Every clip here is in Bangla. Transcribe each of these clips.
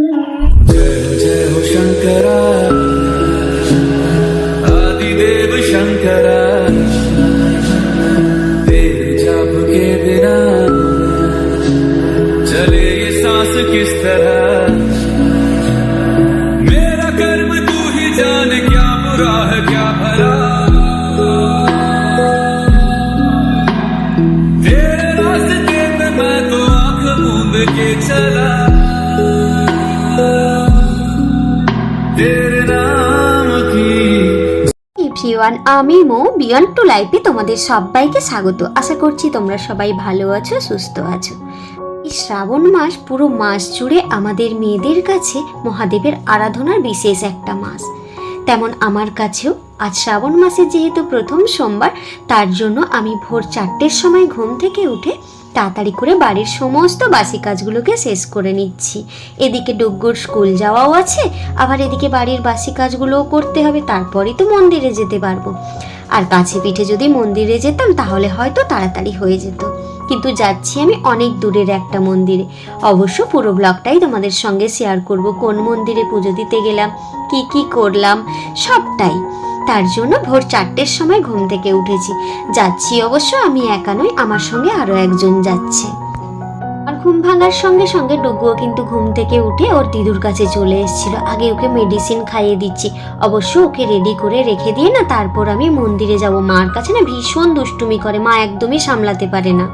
जय जय हो शंकरा आदिदेव शंकरा तेरे जाप के बिना चले ये सांस किस तरह मेरा कर्म तू ही जाने क्या बुरा है क्या भला तेरे रास्ते पे मैं तो आंख मूंद के चला এভরিওয়ান, আমি মো বিয়ন্ড টু লাইফে তোমাদের সবাইকে স্বাগত। আশা করছি তোমরা সবাই ভালো আছো, সুস্থ আছো। এই শ্রাবণ মাস পুরো মাস জুড়ে আমাদের মেয়েদের কাছে মহাদেবের আরাধনার বিশেষ একটা মাস। তেমন আমার কাছেও আজ শ্রাবণ মাসের যেহেতু প্রথম সোমবার, তার জন্য আমি ভোর 4টের সময় ঘুম থেকে উঠে তাড়াতাড়ি করে বাড়ির সমস্ত বাসি কাজগুলোকে শেষ করে নিচ্ছি। এদিকে ডুগ্গুর স্কুল যাওয়াও আছে, আবার এদিকে বাড়ির বাসি কাজগুলোও করতে হবে, তারপরেই তো মন্দিরে যেতে পারবো। আর কাছে পিঠে যদি মন্দিরে যেতাম তাহলে হয়তো তাড়াতাড়ি হয়ে যেত, কিন্তু যাচ্ছি আমি অনেক দূরের একটা মন্দিরে। অবশ্য পুরো ব্লগটাই তোমাদের সঙ্গে শেয়ার করব, কোন মন্দিরে পুজো দিতে গেলাম, কি কি করলাম সবটাই। তার জন্য ভোর 4টের সময় ঘুম থেকে উঠেছি। যাচ্ছি অবশ্য আমি একা নই, আমার সঙ্গে আরও একজন যাচ্ছে। আর ঘুম ভাঙার সঙ্গে সঙ্গে ডুগুও কিন্তু ঘুম থেকে উঠে ওর দিদুর কাছে চলে এসেছিল। আগে ওকে মেডিসিন খাইয়ে দিচ্ছি। অবশ্য ওকে রেডি করে রেখে দিয়ে না তারপর আমি মন্দিরে যাব। মার কাছে না ভীষণ দুষ্টুমি করে, মা একদমই সামলাতে পারে না।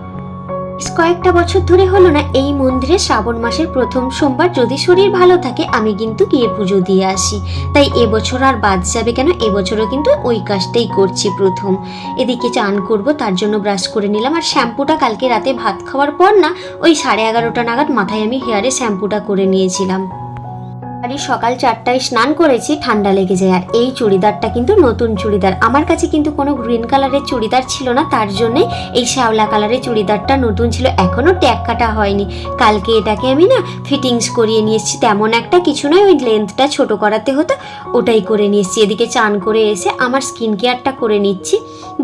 কয়েকটা বছর ধরে হলো না এই মন্দিরে শ্রাবণ মাসের প্রথম সোমবার যদি শরীর ভালো থাকে আমি কিন্তু গিয়ে পুজো দিয়ে আসি। তাই এবছর আর বাদ যাবে কেন, এবছরও কিন্তু ওই কাজটাই করছি প্রথম। এদিকে চান করব, তার জন্য ব্রাশ করে নিলাম। আর শ্যাম্পুটা কালকে রাতে ভাত খাওয়ার পর না ওই 11:30 নাগাদ মাথায় আমি হেয়ারে শ্যাম্পুটা করে নিয়েছিলাম। আর সকাল 4টায় স্নান করেছি, ঠান্ডা লেগে যায়। আর এই চুড়িদারটা কিন্তু নতুন চুড়িদার, আমার কাছে কিন্তু কোনো গ্রিন কালারের চুড়িদার ছিল না, তার জন্যে এই শ্যাওলা কালারের চুড়িদারটা নতুন ছিল, এখনও ট্যাগ কাটা হয়নি। কালকে এটাকে আমি না ফিটিংস করিয়ে নিয়ে এসেছি, তেমন একটা কিছু নয়, ওই লেন্থটা ছোট করাতে হতো ওটাই করে নিয়ে এসেছি। এদিকে চান করে এসে আমার স্কিন কেয়ারটা করে নিচ্ছি।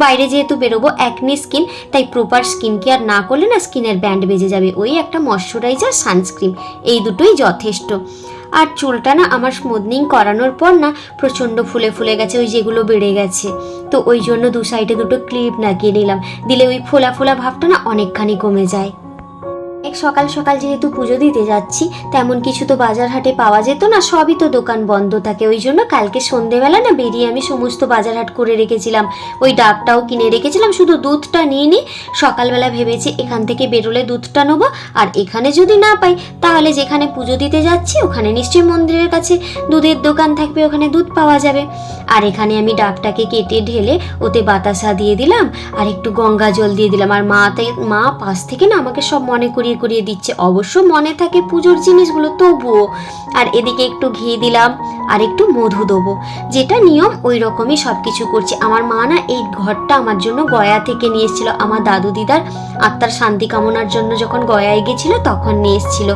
বাইরে যেহেতু বেরোবো, একনি স্কিন, তাই প্রপার স্কিন কেয়ার না করলে না স্কিনের ব্যান্ড বেজে যাবে। ওই একটা ময়শ্চারাইজার, সানস্ক্রিন, এই দুটোই যথেষ্ট। আর চুলটা না আমার স্মুথনিং করানোর পর না প্রচণ্ড ফুলে ফুলে গেছে, ওই যেগুলো বেড়ে গেছে, তো ওই জন্য দু সাইডে দুটো ক্লিপ লাগিয়ে নিলাম, দিলে ওই ফোলা ফোলা ভাবটা না অনেকখানি কমে যায়। সকাল সকাল যেহেতু পুজো দিতে যাচ্ছি, তেমন কিছু তো বাজার হাটে পাওয়া যেত না, সবই তো দোকান বন্ধ থাকে। ওই জন্য কালকে সন্ধেবেলা না বেরিয়ে আমি সমস্ত বাজার হাট করে রেখেছিলাম, ওই ডাবটাও কিনে রেখেছিলাম, শুধু দুধটা নিয়ে নিই। সকালবেলা ভেবেছি এখান থেকে বেরোলে দুধটা নেবো, আর এখানে যদি না পাই তাহলে যেখানে পুজো দিতে যাচ্ছি ওখানে নিশ্চয়ই মন্দিরের কাছে দুধের দোকান থাকবে, ওখানে দুধ পাওয়া যাবে। আর এখানে আমি ডাবটাকে কেটে ঢেলে ওতে বাতাসা দিয়ে দিলাম আর একটু গঙ্গা জল দিয়ে দিলাম। আর মা পাশ থেকে না আমাকে সব মনে করিয়ে দিচ্ছে, অবশ্য মনে থাকে পুজোর জিনিসগুলো তবুও। আর এদিকে একটু ঘি দিলাম আর একটু মধু দেবো, যেটা নিয়ম ওই রকমই সব কিছু করছি। আমার মা না এই ঘরটা আমার জন্য গয়া থেকে নিয়ে এসেছিল, আমার দাদু দিদার আত্মার শান্তি কামনার জন্য যখন গয়ায় গেছিল তখন নিয়ে এসেছিল।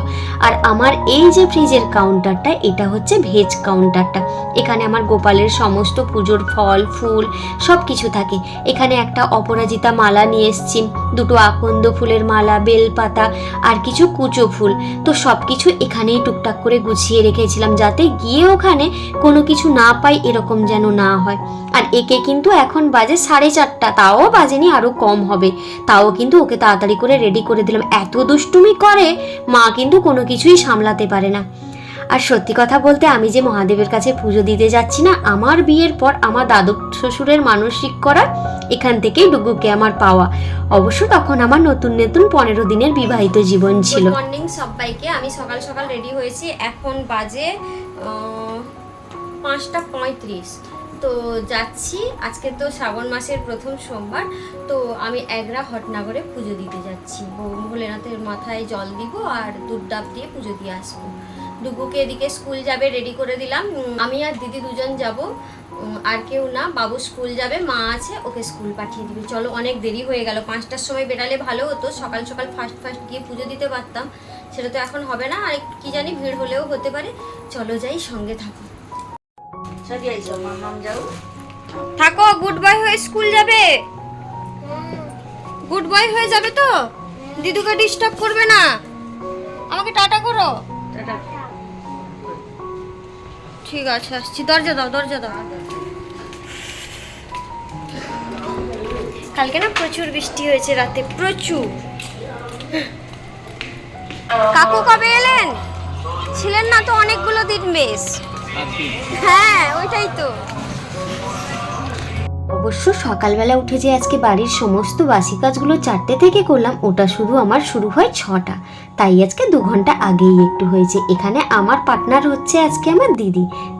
আর আমার এই যে ফ্রিজের কাউন্টারটা, এটা হচ্ছে ভেজ কাউন্টারটা। এখানে আমার গোপালের সমস্ত পুজোর ফল ফুল সব কিছু থাকে। এখানে একটা অপরাজিতা মালা নিয়ে এসেছি, দুটো আকন্দ ফুলের মালা, বেলপাতা আর কিছু কুচো ফুল, তো সব কিছু এখানেই টুকটাক করে গুছিয়ে রেখেছিলাম, যাতে গিয়ে ওখানে কোনো কিছু না পাই এরকম যেন না হয়। আর একে কিন্তু এখন বাজে 4:30, তাও বাজেনি, আরও কম হবে, তাও কিন্তু ওকে তাড়াতাড়ি করে রেডি করে দিলাম। এত দুষ্টুমি করে, মা কিন্তু কোনো কিছুই সামলাতে পারে না। আর সত্যি কথা বলতে আমি যে মহাদেবের কাছে পুজো দিতে যাচ্ছি না, আমার বিয়ের পর আমার দাদু শ্বশুরের মানসিক করা এখান থেকেই ডুগুকে আমার পাওয়া। অবশ্য তখন আমার নতুন 15 দিনের বিবাহিত জীবন ছিল। গুড মর্নিং সবাইকে, আমি সকাল সকাল রেডি হয়েছি, এখন বাজে 5:35। তো যাচ্ছি, আজকে তো শ্রাবণ মাসের প্রথম সোমবার, তো আমি এগরা হটনগরে পুজো দিতে যাচ্ছি। ভোলেনাথের মাথায় জল দিব আর দুধ ডাব দিয়ে পুজো দিয়ে আসবো। ডুগুকে এদিকে স্কুল যাবে রেডি করে দিলাম, আমি আর দিদি দুজন যাব, আর কেউ না। বাবু স্কুল যাবে, মা আছে, ওকে স্কুল পাঠিয়ে দিবে। চলো, অনেক দেরি হয়ে গেল, 5টার সময় বেরালে ভালো হতো, সকাল সকাল ফার্স্ট গিয়ে পুজো দিতে পারতাম, সেটা তো এখন হবে না। আর কি জানি ভিড় হলেও হতে পারে, চলো যাই, সঙ্গে থাকো। থাকো, গুড বয় হয়ে স্কুল যাবে, গুড বয় হয়ে যাবে তো, দিদুকে ডিস্টার্ব করবে না, আমাকে টাটা করো। টাটা। ঠিক আছে, আসছি। দরজা দাও, দরজা দাও। কালকে না প্রচুর বৃষ্টি হয়েছে রাতে, প্রচুর। কাকু কবে এলেন? ছিলেন না তো অনেকগুলো দিন বেশ। হ্যাঁ, ওইটাই তো। অবশ্য সকালবেলা উঠে যে আজকে বাড়ির সমস্ত বাসি কাজগুলো 4টে থেকে করলাম, ওটা শুধু আমার শুরু হয় 6টা, তাই আজকে 2 ঘন্টা আগেই একটু হয়েছে। এখানে আমার পার্টনার হচ্ছে আজকে আমার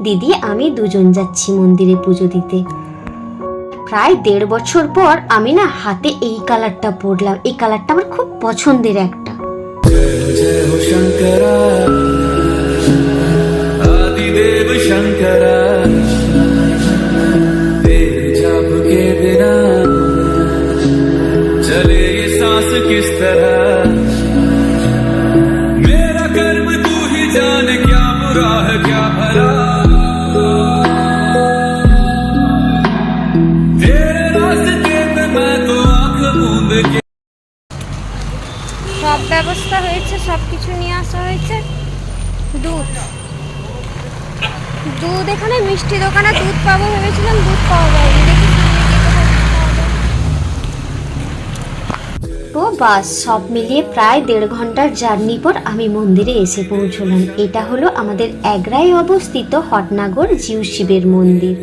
দিদি আমি দুজন যাচ্ছি মন্দিরে পুজো দিতে। প্রায় 1.5 বছর পর আমি না হাতে এই কালারটা পরলাম। এই কালারটা আমার খুব পছন্দের একটা। जय हो शंकरा आदिदेव शंकरा तेरे जाप के बिना चले ये सांस किस तरह मेरा कर्म तू ही जाने क्या बुरा है क्या भला तेरे रास्ते पे मैं तो आंख मूंद के সব ব্যবস্থা হয়েছে, সব কিছু নিয়ে আসা হয়েছে। দুধ এখানে মিষ্টি দোকানে দুধ পাবো ভেবেছিলাম, দুধ পাওয়া যায়নি। দেখি তো বাস সব মিলিয়ে প্রায় 1.5 ঘন্টার জার্নি পর আমি মন্দিরে এসে পৌঁছলাম। এটা হলো আমাদের এগরায় অবস্থিত হটনাগর জিউ শিবের মন্দির।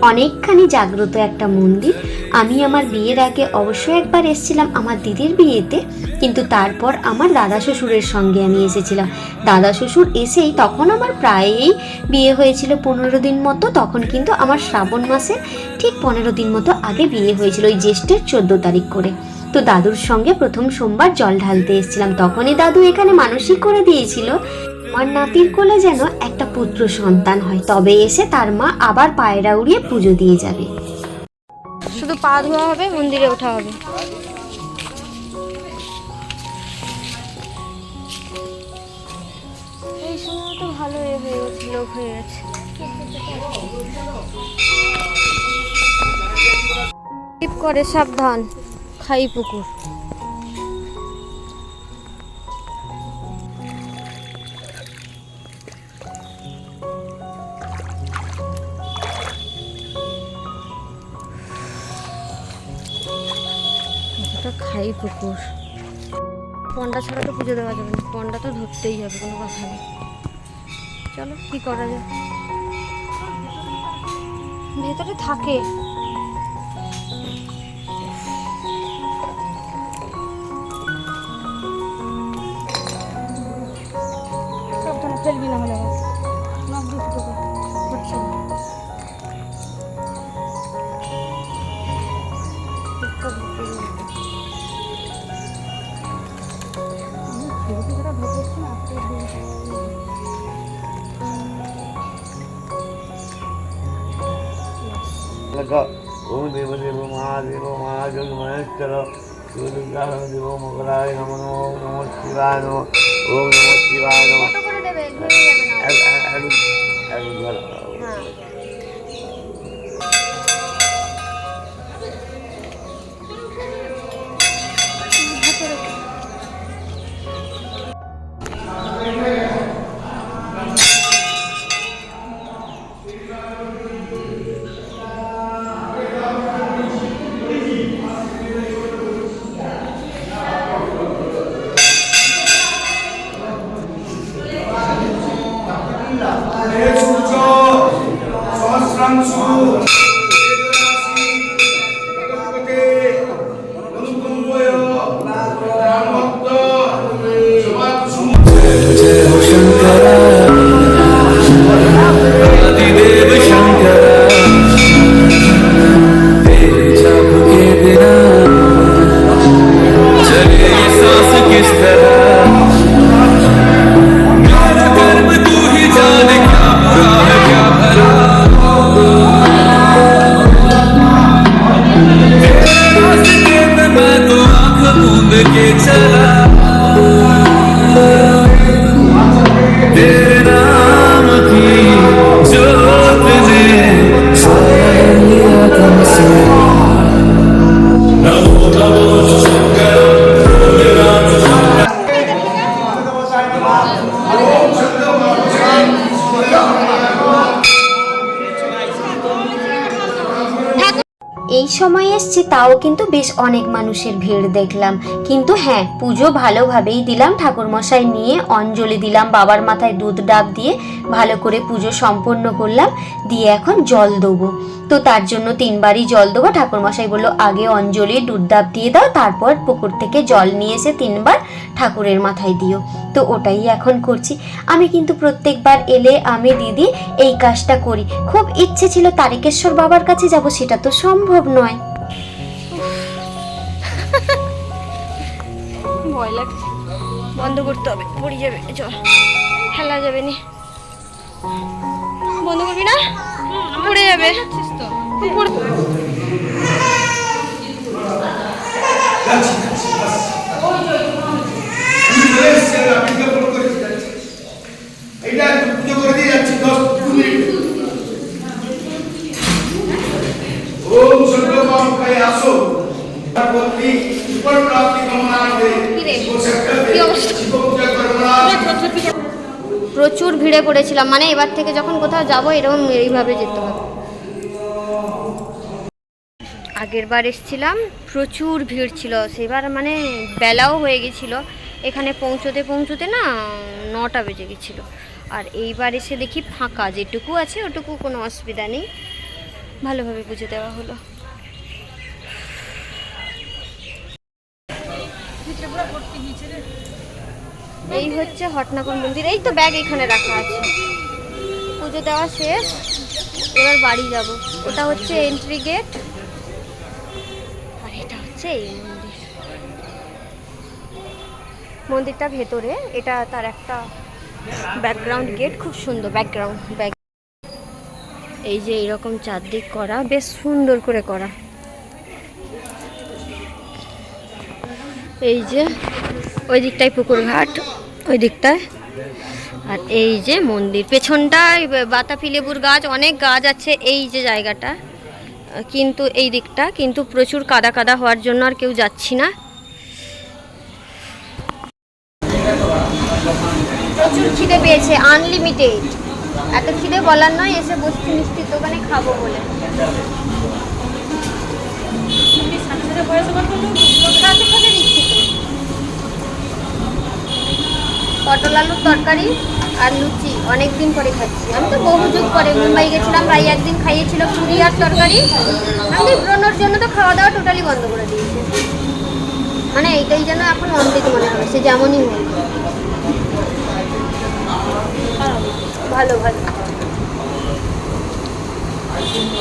অনেকখানি জাগ্রত একটা মন্দির। আমি আমার বিয়ের আগে অবশ্যই একবার এসেছিলাম আমার দিদির বিয়েতে, কিন্তু তারপর আমার দাদা শ্বশুরের সঙ্গে আমি এসেছিলাম। দাদা শ্বশুর এসেই তখন আমার প্রায়ই বিয়ে হয়েছিল 15 দিন মতো। তখন কিন্তু আমার শ্রাবণ মাসে ঠিক 15 দিন মতো আগে বিয়ে হয়েছিল, ওই জ্যৈষ্ঠের 14 তারিখ করে। তো দাদুর সঙ্গে প্রথম সোমবার জল ঢালতে এসেছিলাম। তখনই দাদু এখানে মানসিক করে দিয়েছিল আমার নাতির কোলে যেন একটা পুত্র সন্তান হয়, তবে এসে তার মা আবার পায়রা উড়িয়ে পুজো দিয়ে যাবে। শুধু পা ধোয়া হবে, মন্দিরে ওঠা হবে। এই সময় তো ভালো হয়ে গেছে, লোক হয়ে গেছে। টিপ করে সাবধান, খাই পুকুর। খাই পুকুর। পন্ডা ছাড়া তো পুজো দেওয়া যাবে না, পন্ডা তো ধরতেই হবে, কোনো কথা নেই। চলো কি করা যায়, ভেতরে থাকে। ফেলবি না হলে হচ্ছে না। ओम देव देव महादेव महाजग महेश्वर दुर्गा देव मंगलाय नमो नमो शिवाय नमो ओम नमो शिवाय नमो जय हो शंकरा आदिदेव शंकरा तेरे जाप के बिना चले ये सांस किस तरह मेरा कर्म तू ही जाने क्या बुरा है क्या भला সময় এসছি তাও কিন্তু বেশ অনেক মানুষের ভিড় দেখলাম। কিন্তু হ্যাঁ, পুজো ভালোভাবেই দিলাম। ঠাকুরমশাই নিয়ে অঞ্জলি দিলাম, বাবার মাথায় দুধ ডাব দিয়ে ভালো করে পুজো সম্পন্ন করলাম। দিয়ে এখন জল দেবো, তো তার জন্য 3 বারই জল দেবো। ঠাকুরমশাই বললো আগে অঞ্জলি দুধ ডাব দিয়ে দাও, তারপর পুকুর থেকে জল নিয়ে এসে 3 বার ঠাকুরের মাথায় দিও। তো ওটাই এখন করছি। আমি কিন্তু প্রত্যেকবার এলে আমি দিদি এই কাজটা করি। খুব ইচ্ছে ছিল তারকেশ্বর বাবার কাছে যাব, সেটা তো সম্ভব নয়। ভয় লাগছে, বন্ধ করতে হবে, পড়ে যাবে, চল খেলা যাবে নি। বন্ধ করবি না, পড়ে যাবে। প্রচুর ভিড়ে পড়েছিলাম, মানে এবার থেকে যখন কোথাও যাব এরকম এইভাবে যেতে হবে। আগের বার এসেছিলাম প্রচুর ভিড় ছিল, সেবার মানে বেলাও হয়ে গেছিলো, এখানে পৌঁছতে পৌঁছতে না 9টা বেজে গেছিলো। আর এইবার এসে দেখি ফাঁকা, যেটুকু আছে ওটুকু কোনো অসুবিধা নেই, ভালোভাবে পুজো দেওয়া হলো। এই হচ্ছে হটনাগর মন্দির, এই তো ব্যাগ এখানে রাখা আছে। পুজো দেওয়া শেষ, এবার বাড়ি যাব। ওটা হচ্ছে এন্ট্রি গেট, আর এটা হচ্ছে এই মন্দির। মন্দিরটা ভেতরে, এটা তার একটা ব্যাকগ্রাউন্ড গেট, খুব সুন্দর ব্যাকগ্রাউন্ড। এই যে এইরকম চারদিক করা, বেশ সুন্দর করে করা। এই যে ওই দিকটায় পুকুর ঘাট, ওই দিকটায়, আর এই যে মন্দির পেছনটায় বাতাপি লেবুর গাছ, অনেক গাছ আছে এই যে জায়গাটা। কিন্তু এই দিকটা কিন্তু প্রচুর কাদা কাদা হওয়ার জন্য আর কেউ যাচ্ছি না। প্রচুর খিদে পেয়েছে, আনলিমিটেড, এত খিদে বলার নয়। এসে বসছি মিষ্টির দোকানে খাবো বলে। সাথে সাথে দিচ্ছি তো, পটল আলুর তরকারি আর লুচি অনেক দিন পরে খাচ্ছি। আমি তো বহু যুগ পরে মুম্বাই গেছিলাম, ভাই একদিন খাইয়েছিল পুরি আর তরকারি। আমি ব্রণর জন্য তো খাওয়া দাওয়া টোটালি বন্ধ করে দিয়েছি, মানে এইটাই যেন এখন অমৃত মনে হবে, সে যেমনই হোক। ভালো ভালো,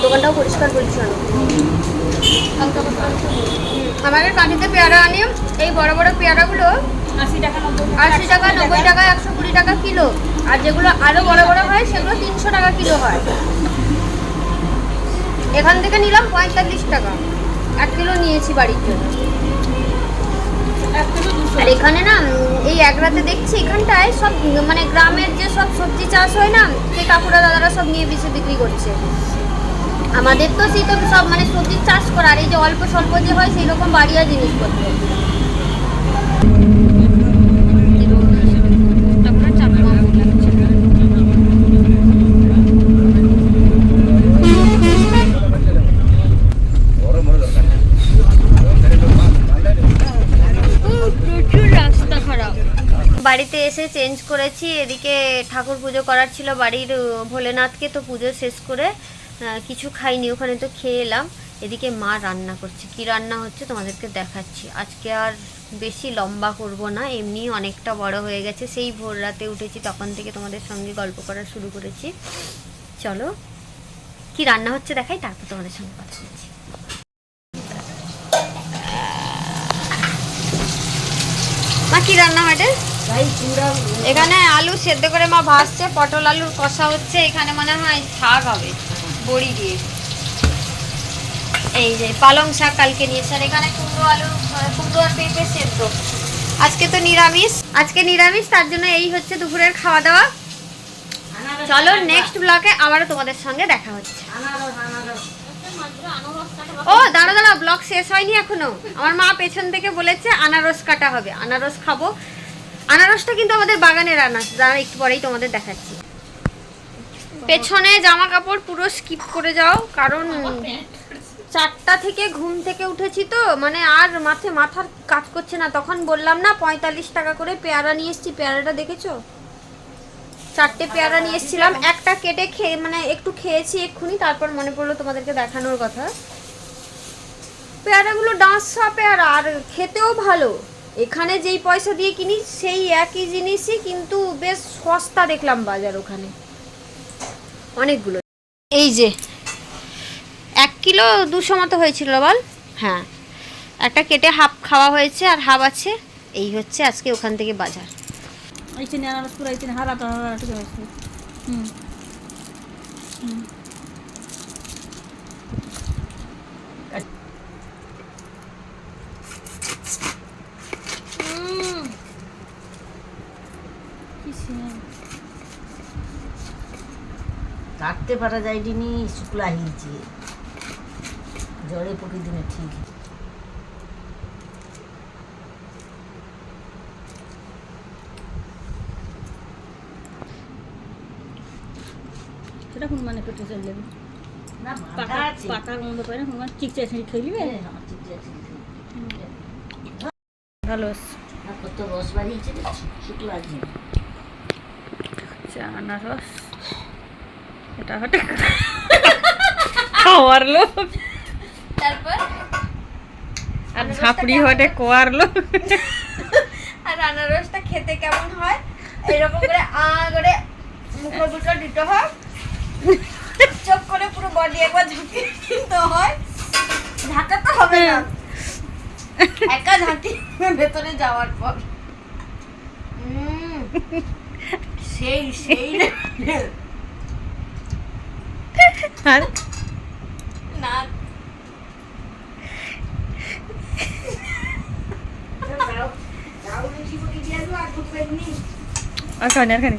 দোকানটাও পরিষ্কার পরিচ্ছন্ন। আমাদের কাঁঠিতে পেয়ারা আনি, এই বড় বড় পেয়ারাগুলো 80 টাকা 90 টাকা 120 টাকা কিলো, আর যেগুলো আরো বড় বড় হয় সেগুলো 300 টাকা কিলো হয়। এখান থেকে নিলাম 45 টাকা, 1 কিলো নিয়েছি বাড়ির জন্য। আর এখানে না এই এক রাতে দেখছি এখানটায় সব মানে গ্রামের যে সব সবজি চাষ হয় না, সেই কাকুরা দাদারা সব নিয়ে বেশি বিক্রি করছে। আমাদের তো সেই তো সব মানে সবজির চাষ করা, আর এই যে অল্প স্বল্প যে হয় সেই রকম বাড়িয়া জিনিসপত্র। বাড়িতে এসে চেঞ্জ করেছি, এদিকে ঠাকুর পুজো করার ছিল বাড়ির ভোলেনাথকে, তো পুজো শেষ করে কিছু খাইনি, ওখানে তো খেয়ে এলাম। এদিকে মা রান্না করছে, কি রান্না হচ্ছে তোমাদেরকে দেখাচ্ছি। আজকে আর বেশি লম্বা করব না, এমনি অনেকটা বড় হয়ে গেছে। সেই ভোর রাতে উঠেছি, তখন থেকে তোমাদের সঙ্গে গল্প করা শুরু করেছি। চলো কি রান্না হচ্ছে দেখাই, তারপর তোমাদের সঙ্গে কথা বলছি। মা কি রান্না হয়? এখানে আলু সেদ্ধ করে মা ভাজছে, পটল আলুর কষা হচ্ছে, এখানে মনে হয় শাক হবে বড়ি দিয়ে। এই যে পালং শাক কালকে নিয়েছে, আর এখানে কুমড়ো আর পেঁপে সেদ্ধ। আজকে তো নিরামিষ, তার জন্য এই হচ্ছে দুপুরের খাওয়া দাওয়া। চলো নেক্সট ব্লগে আবারও তোমাদের সঙ্গে দেখা হচ্ছে। ও দাঁড়া, ব্লগ শেষ হয়নি এখনো। আমার মা পেছন থেকে বলেছে আনারস কাটা হবে, আনারস খাবো। আনারসটা কিন্তু আমাদের বাগানের আনারস, দাঁড়া একটু পরেই তোমাদের দেখাচ্ছি। পেছনে জামা কাপড় পুরো স্কিপ করে যাও, কারণ 4টা থেকে ঘুম থেকে উঠেছি তো, মানে আর মাথার কাজ করছে না। তখন বললাম না 45 টাকা করে পেয়ারা নিয়ে এসেছি, পেয়ারাটা দেখেছো? 4টে পেয়ারা নিয়ে এসেছিলাম, একটা কেটে খেয়ে মানে একটু খেয়েছি এক্ষুনি, তারপর মনে পড়লো তোমাদেরকে দেখানোর কথা। পেয়ারাগুলো ডাঁসা পেয়ারা আর খেতেও ভালো। এখানে যেই পয়সা দিয়ে কিনি সেই একই জিনিসই, কিন্তু বেশ সস্তা দেখলাম বাজার ওখানে অনেকগুলো। এই যে 1 কিলো 200 মতো হয়েছিল বল, হ্যাঁ একটা কেটে হাফ খাওয়া হয়েছে আর হাফ আছে। এই হচ্ছে আজকে ওখান থেকে বাজার। কাটতে পারা যায়নি, শুক্লা হিলছে জ্বরে প্রতিদিনে ঠিক। সেটা মানে পেটে চলে যাবে না পাকার মন্দ পায় না, হুমান চিকচা ছিঁড়ি খেয়ে নিবে। ভালো কত রস বাড়িয়েছে শুক্লা হিল। আনারস এটা হটে খাওয়ার লোক, তারপর আর ঝাপড়ি হটে কোয়ার লোক। আর আনারসটা খেতে কেমন হয়, এরকম করে করে মুখে দুটো দিতে হয়, চোখ করে পুরো বডি একবার ঝাঁকিয়ে দিতে হয়। ঝাঁকাতে হবে না, একা ঝাঁকি ভেতরে যাওয়ার পর সেই সেই আর না আর খানি